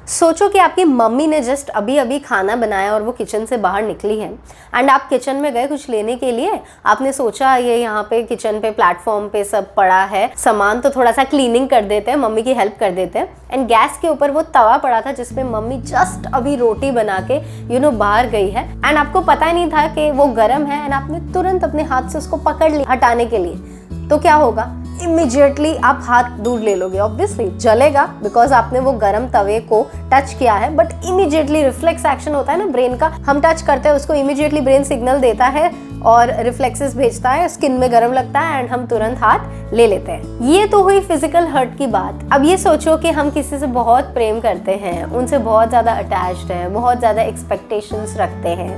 सोचो कि आपकी मम्मी ने जस्ट अभी अभी खाना बनाया और वो किचन से बाहर निकली है एंड आप किचन में गए कुछ लेने के लिए। आपने सोचा ये यहाँ पे किचन पे प्लेटफॉर्म पे सब पड़ा है सामान, तो थोड़ा सा क्लीनिंग कर देते हैं, मम्मी की हेल्प कर देते हैं। एंड गैस के ऊपर वो तवा पड़ा था जिसपे मम्मी जस्ट अभी रोटी बना के बाहर गई है एंड आपको पता ही नहीं था कि वो गर्म है एंड आपने तुरंत अपने हाथ से उसको पकड़ लिया हटाने के लिए। तो क्या होगा? इमीडिएटली आप हाथ दूर ले लोगे, ऑब्वियसली जलेगा बिकॉज आपने वो गरम तवे को टच किया है। बट इमीडिएटली रिफ्लेक्स एक्शन होता है ना ब्रेन का, हम टच करते हैं उसको, इमीडिएटली ब्रेन सिग्नल देता है और रिफ्लेक्सेस भेजता है, स्किन में गर्म लगता है एंड हम तुरंत हाथ ले लेते हैं। ये तो हुई फिजिकल हर्ट की बात। अब ये सोचो कि हम किसी से बहुत प्रेम करते हैं, उनसे बहुत ज़्यादा अटैच्ड हैं, बहुत ज़्यादा एक्सपेक्टेशंस रखते हैं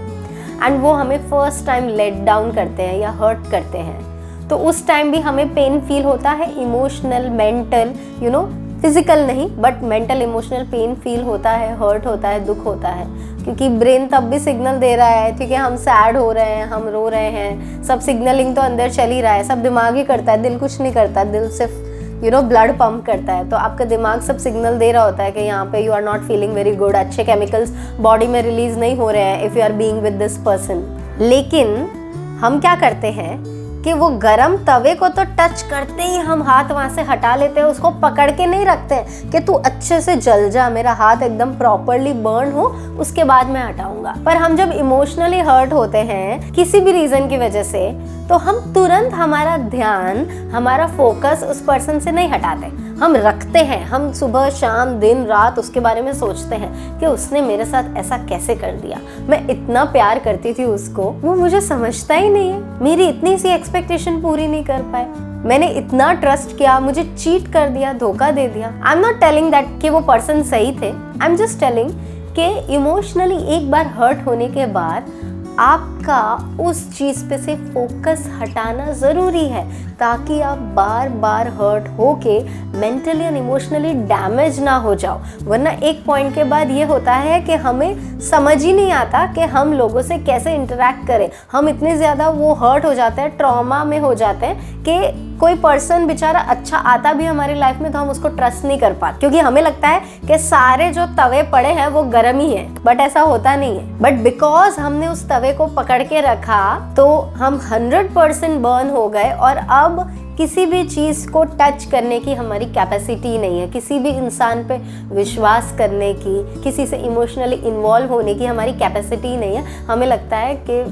एंड वो हमें फर्स्ट टाइम लेट डाउन करते हैं या हर्ट करते हैं। तो उस टाइम भी हमें पेन फील होता है, इमोशनल, मेंटल, फिजिकल नहीं but mental emotional pain feel होता है, हर्ट होता है, दुख होता है, क्योंकि ब्रेन तब भी सिग्नल दे रहा है, ठीक है, हम सैड हो रहे हैं, हम रो रहे हैं, सब सिग्नलिंग तो अंदर चल ही रहा है, सब दिमाग ही करता है, दिल कुछ नहीं करता, दिल सिर्फ ब्लड पंप करता है। तो आपका दिमाग सब सिग्नल दे रहा होता है कि यहाँ पे you are not feeling very good, अच्छे केमिकल्स बॉडी में रिलीज नहीं हो रहे हैं if you are being with this person. लेकिन हम क्या करते हैं कि वो गरम तवे को तो टच करते ही हम हाथ वहाँ से हटा लेते हैं, उसको पकड़ के नहीं रखते हैं कि तू अच्छे से जल जा, मेरा हाथ एकदम प्रॉपरली बर्न हो, उसके बाद मैं हटाऊंगा। पर हम जब इमोशनली हर्ट होते हैं किसी भी रीज़न की वजह से, तो हम तुरंत हमारा ध्यान, हमारा फोकस उस पर्सन से नहीं हटाते, हम रखते हैं। हम सुबह शाम दिन रात उसके बारे में सोचते हैं कि उसने मेरे साथ ऐसा कैसे कर दिया, मैं इतना प्यार करती थी उसको, वो मुझे समझता ही नहीं है, मेरी इतनी सी एक्सपेक्टेशन पूरी नहीं कर पाए, मैंने इतना ट्रस्ट किया, मुझे चीट कर दिया, धोखा दे दिया। I am not telling that कि वो पर्सन सही थे, आई एम जस्ट टेलिंग कि इमोशनली एक बार हर्ट होने के बाद आपका उस चीज़ पे से फोकस हटाना ज़रूरी है, ताकि आप बार बार हर्ट होके मेंटली एंड इमोशनली डैमेज ना हो जाओ। वरना एक पॉइंट के बाद ये होता है कि हमें समझ ही नहीं आता कि हम लोगों से कैसे इंटरेक्ट करें। हम इतने ज़्यादा वो हर्ट हो जाते हैं, ट्रॉमा में हो जाते हैं कि कोई पर्सन बेचारा अच्छा आता भी हमारी लाइफ में तो हम उसको ट्रस्ट नहीं कर पाते, क्योंकि हमें लगता है कि सारे जो तवे पड़े हैं वो गर्म ही है, बट ऐसा होता नहीं है। बट बिकॉज हमने उस तवे को पकड़ के रखा तो हम 100% बर्न हो गए और अब किसी भी चीज़ को टच करने की हमारी कैपेसिटी नहीं है, किसी भी इंसान पे विश्वास करने की, किसी से इमोशनली इन्वॉल्व होने की हमारी कैपेसिटी नहीं है। हमें लगता है कि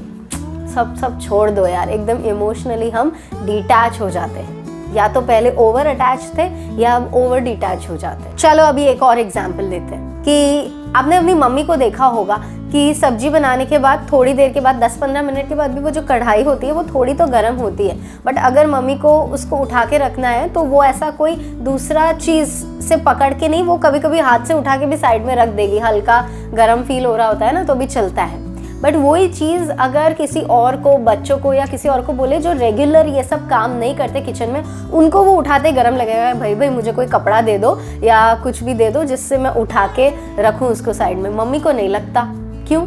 सब छोड़ दो यार, एकदम इमोशनली हम डिटैच हो जाते हैं, या तो पहले ओवर अटैच थे या अब ओवर डिटैच हो जाते हैं। चलो अभी एक और एग्जांपल देते हैं कि आपने अपनी मम्मी को देखा होगा कि सब्जी बनाने के बाद थोड़ी देर के बाद 10-15 मिनट के बाद भी वो जो कढ़ाई होती है वो थोड़ी तो गर्म होती है, बट अगर मम्मी को उसको उठा के रखना है तो वो ऐसा कोई दूसरा चीज़ से पकड़ के नहीं, वो कभी कभी हाथ से उठा के भी साइड में रख देगी, हल्का गर्म फील हो रहा होता है ना तो भी चलता है। बट वही चीज़ अगर किसी और को, बच्चों को या किसी और को बोले जो रेगुलर ये सब काम नहीं करते किचन में, उनको वो उठाते गर्म लगेगा, भाई मुझे कोई कपड़ा दे दो या कुछ भी दे दो जिससे मैं उठा के रखूँ उसको साइड में। मम्मी को नहीं लगता, क्यों?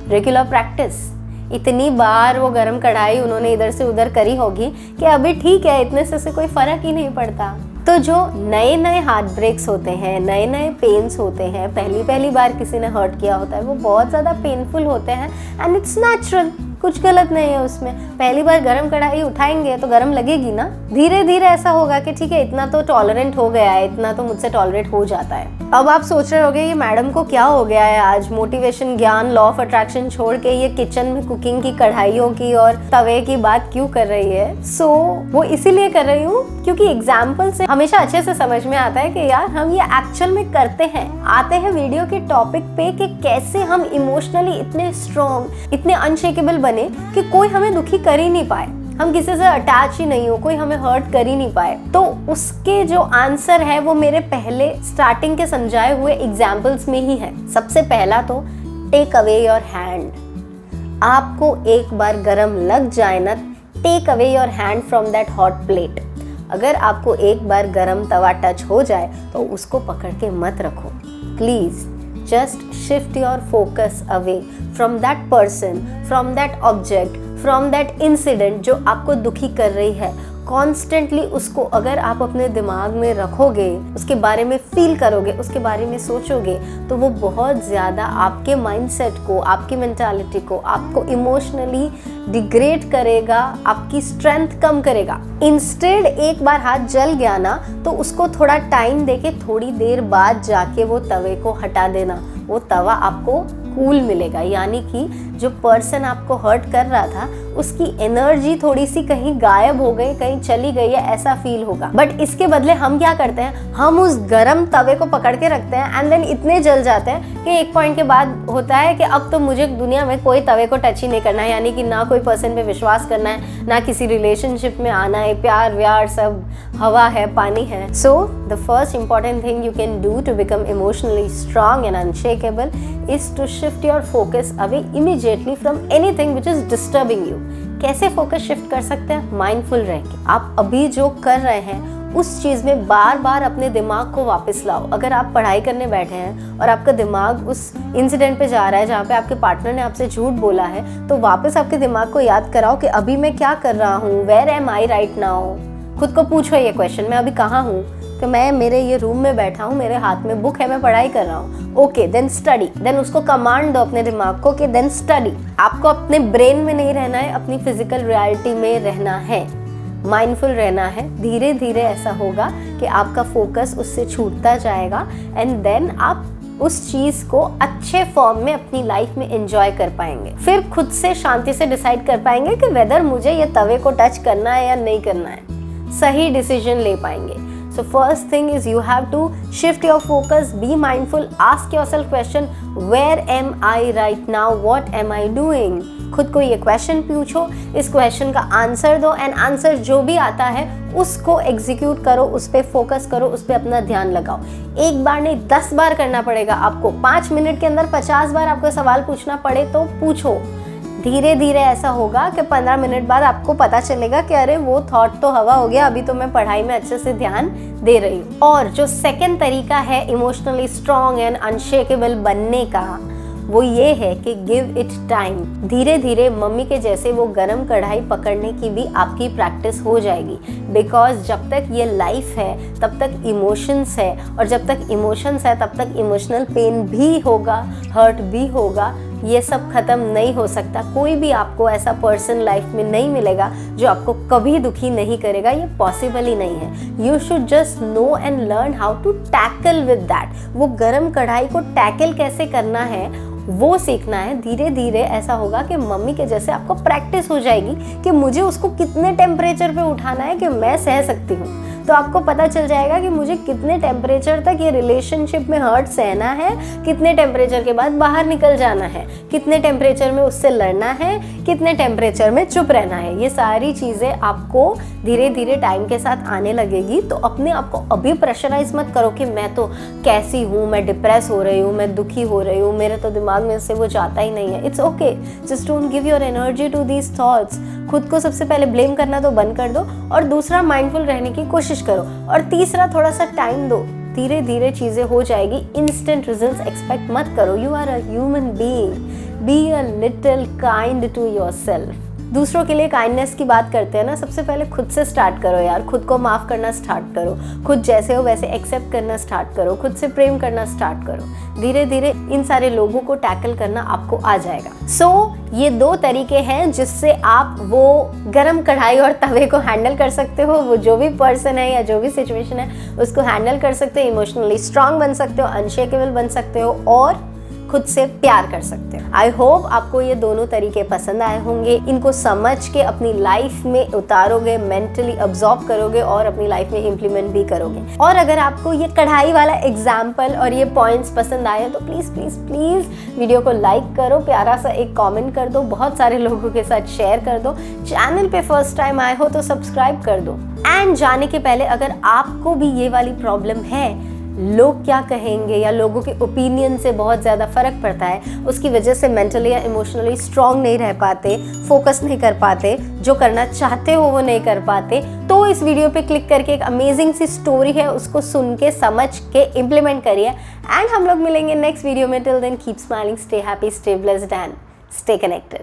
रेगुलर प्रैक्टिस, इतनी बार वो गरम कढ़ाई उन्होंने इधर से उधर करी होगी कि अभी ठीक है, इतने से कोई फ़र्क ही नहीं पड़ता। तो जो नए नए हार्ट ब्रेक्स होते हैं, नए नए पेन्स होते हैं, पहली बार किसी ने हर्ट किया होता है, वो बहुत ज़्यादा पेनफुल होते हैं एंड इट्स नेचुरल, कुछ गलत नहीं है उसमें। पहली बार गरम कढ़ाई उठाएंगे तो गरम लगेगी ना, धीरे धीरे ऐसा होगा कि ठीक है इतना तो टॉलरेंट हो गया है, इतना तो मुझसे टॉलरेट हो जाता है। अब आप सोच रहे होंगे ये मैडम को क्या हो गया है आज, मोटिवेशन, ज्ञान, लॉ ऑफ अट्रैक्शन छोड़ के ये किचन में कुकिंग की, कढ़ाइयों की और तवे की बात क्यों कर रही है? सो वो इसीलिए कर रही हूँ क्योंकि एग्जाम्पल से हमेशा अच्छे से समझ में आता है कि यार हम ये एक्चुअल में करते हैं। आते हैं वीडियो के टॉपिक पे कि कैसे हम इमोशनली इतने स्ट्रॉन्ग, इतने अनशेकेबल बने कि कोई हमें दुखी कर ही नहीं पाए, हम किसी से अटैच ही नहीं हो, कोई हमें हर्ट कर ही नहीं पाए। तो उसके जो आंसर है वो मेरे पहले स्टार्टिंग के समझाए हुए एग्जाम्पल्स में ही है। सबसे पहला तो टेक अवे योर हैंड। आपको एक बार गरम लग जाए ना, take away your hand from that hot plate. अगर आपको एक बार गरम तवा टच हो जाए तो उसको पकड़ के मत रखो, please just shift your focus away from that person, from that object, from that incident जो आपको दुखी कर रही है। कॉन्स्टेंटली उसको अगर आप अपने दिमाग में रखोगे, उसके बारे में फील करोगे, उसके बारे में सोचोगे, तो वो बहुत ज़्यादा आपके माइंडसेट को, आपकी मेंटालिटी को, आपको इमोशनली डिग्रेड करेगा, आपकी स्ट्रेंथ कम करेगा। इंस्टेड एक बार हाथ जल गया ना, तो उसको थोड़ा टाइम देके थोड़ी देर बाद जाके वो तवे को हटा देना, वो तवा आपको कूल मिलेगा। यानी कि जो पर्सन आपको हर्ट कर रहा था उसकी एनर्जी थोड़ी सी कहीं गायब हो गई, कहीं चली गई है, ऐसा फील होगा। बट इसके बदले हम क्या करते हैं, हम उस गरम तवे को पकड़ के रखते हैं एंड देन इतने जल जाते हैं कि एक पॉइंट के बाद होता है कि अब तो मुझे दुनिया में कोई तवे को टच ही नहीं करना है। यानी कि ना कोई पर्सन पे विश्वास करना है, ना किसी रिलेशनशिप में आना है, प्यार व्यार सब हवा है, पानी है। So the first important thing you can do to become emotionally strong and unshakeable is to shift your focus away immediately from anything which is disturbing you. कैसे फोकस शिफ्ट कर सकते हैं? माइंडफुल रह के आप अभी जो कर रहे हैं उस चीज़ में बार बार अपने दिमाग को वापस लाओ। अगर आप पढ़ाई करने बैठे हैं और आपका दिमाग उस इंसिडेंट पे जा रहा है जहाँ पे आपके पार्टनर ने आपसे झूठ बोला है, तो वापस आपके दिमाग को याद कराओ कि अभी मैं क्या कर रहा हूँ, where am I right now. खुद को पूछो ये क्वेश्चन, मैं अभी कहाँ हूँ, कि मैं मेरे ये रूम में बैठा हूँ, मेरे हाथ में बुक है, मैं पढ़ाई कर रहा हूँ। Okay, then study. देन उसको कमांड दो अपने दिमाग को कि देन स्टडी। आपको अपने ब्रेन में नहीं रहना है, अपनी फिजिकल रियलिटी में रहना है, माइंडफुल रहना है। धीरे धीरे ऐसा होगा कि आपका फोकस उससे छूटता जाएगा एंड देन आप उस चीज़ को अच्छे फॉर्म में अपनी लाइफ में एंजॉय कर पाएंगे। फिर खुद से शांति से डिसाइड कर पाएंगे कि वेदर मुझे ये तवे को टच करना है या नहीं करना है, सही डिसीजन ले पाएंगे। So first thing is you have to shift your focus, be mindful, ask yourself question, where am I right now, what am I doing? खुद को ये क्वेश्चन पूछो, इस क्वेश्चन का आंसर दो एंड आंसर जो भी आता है उसको एग्जीक्यूट करो, उस पर फोकस करो, उस पर अपना ध्यान लगाओ। एक बार नहीं 10 बार करना पड़ेगा आपको। 5 मिनट के अंदर 50 बार आपको सवाल पूछना पड़े तो पूछो। धीरे धीरे ऐसा होगा कि 15 मिनट बाद आपको पता चलेगा कि अरे वो थॉट तो हवा हो गया, अभी तो मैं पढ़ाई में अच्छे से ध्यान दे रही हूँ। और जो सेकंड तरीका है इमोशनली स्ट्रॉन्ग एंड अनशेकेबल बनने का, वो ये है कि गिव इट टाइम। धीरे धीरे मम्मी के जैसे वो गरम कढ़ाई पकड़ने की भी आपकी प्रैक्टिस हो जाएगी। बिकॉज जब तक ये लाइफ है तब तक इमोशंस है, और जब तक इमोशंस है तब तक इमोशनल पेन भी होगा, हर्ट भी होगा। ये सब ख़त्म नहीं हो सकता। कोई भी आपको ऐसा पर्सन लाइफ में नहीं मिलेगा जो आपको कभी दुखी नहीं करेगा, ये पॉसिबल ही नहीं है। You should just know and learn how to tackle with that. वो गरम कढ़ाई को टैकल कैसे करना है वो सीखना है। धीरे धीरे ऐसा होगा कि मम्मी के जैसे आपको प्रैक्टिस हो जाएगी कि मुझे उसको कितने टेम्परेचर पे उठाना है कि मैं सह सकती हूँ। तो आपको पता चल जाएगा कि मुझे कितने टेम्परेचर तक ये रिलेशनशिप में हर्ट सहना है, कितने टेम्परेचर के बाद बाहर निकल जाना है, कितने टेम्परेचर में उससे लड़ना है, कितने टेम्परेचर में चुप रहना है। ये सारी चीज़ें आपको धीरे धीरे टाइम के साथ आने लगेगी। तो अपने आप को अभी प्रेशराइज मत करो कि मैं तो कैसी हूँ, मैं डिप्रेस हो रही हूँ, मैं दुखी हो रही हूँ, मेरे तो दिमाग में से वो जाता ही नहीं है। It's okay, just don't give your energy to these thoughts. खुद को सबसे पहले ब्लेम करना तो बंद कर दो, और दूसरा माइंडफुल रहने की कोशिश करो, और तीसरा थोड़ा सा टाइम दो। धीरे धीरे चीज़ें हो जाएगी। इंस्टेंट रिजल्ट्स एक्सपेक्ट मत करो। You are a human being, be a little kind to yourself. दूसरों के लिए काइंडनेस की बात करते हैं ना, सबसे पहले खुद से स्टार्ट करो यार। खुद को माफ़ करना स्टार्ट करो, खुद जैसे हो वैसे एक्सेप्ट करना स्टार्ट करो, खुद से प्रेम करना स्टार्ट करो। धीरे धीरे इन सारे लोगों को टैकल करना आपको आ जाएगा। ये 2 तरीके हैं जिससे आप वो गरम कढ़ाई और तवे को हैंडल कर सकते हो। वो जो भी पर्सन है या जो भी सिचुएशन है उसको हैंडल कर सकते हो, इमोशनली स्ट्रांग बन सकते हो, अनशेकेबल बन सकते हो, और खुद से प्यार कर सकते हो। आई होप आपको ये दोनों तरीके पसंद आए होंगे। इनको समझ के अपनी लाइफ में उतारोगे, मेंटली अब्सॉर्ब करोगे और अपनी लाइफ में इम्प्लीमेंट भी करोगे। और अगर आपको ये कढ़ाई वाला एग्जाम्पल और ये पॉइंट्स पसंद आए तो प्लीज़ प्लीज़ प्लीज़ वीडियो को लाइक करो, प्यारा सा एक कॉमेंट कर दो, बहुत सारे लोगों के साथ शेयर कर दो। चैनल पे फर्स्ट टाइम आए हो तो सब्सक्राइब कर दो। एंड जाने के पहले अगर आपको भी ये वाली प्रॉब्लम है, लोग क्या कहेंगे या लोगों के ओपिनियन से बहुत ज़्यादा फ़र्क पड़ता है, उसकी वजह से मेंटली या इमोशनली स्ट्रांग नहीं रह पाते, फोकस नहीं कर पाते, जो करना चाहते हो वो नहीं कर पाते, तो इस वीडियो पे क्लिक करके एक अमेजिंग सी स्टोरी है उसको सुन के समझ के इम्प्लीमेंट करिए। एंड हम लोग मिलेंगे नेक्स्ट वीडियो में। Till then keep smiling, stay happy, stay blessed and stay connected.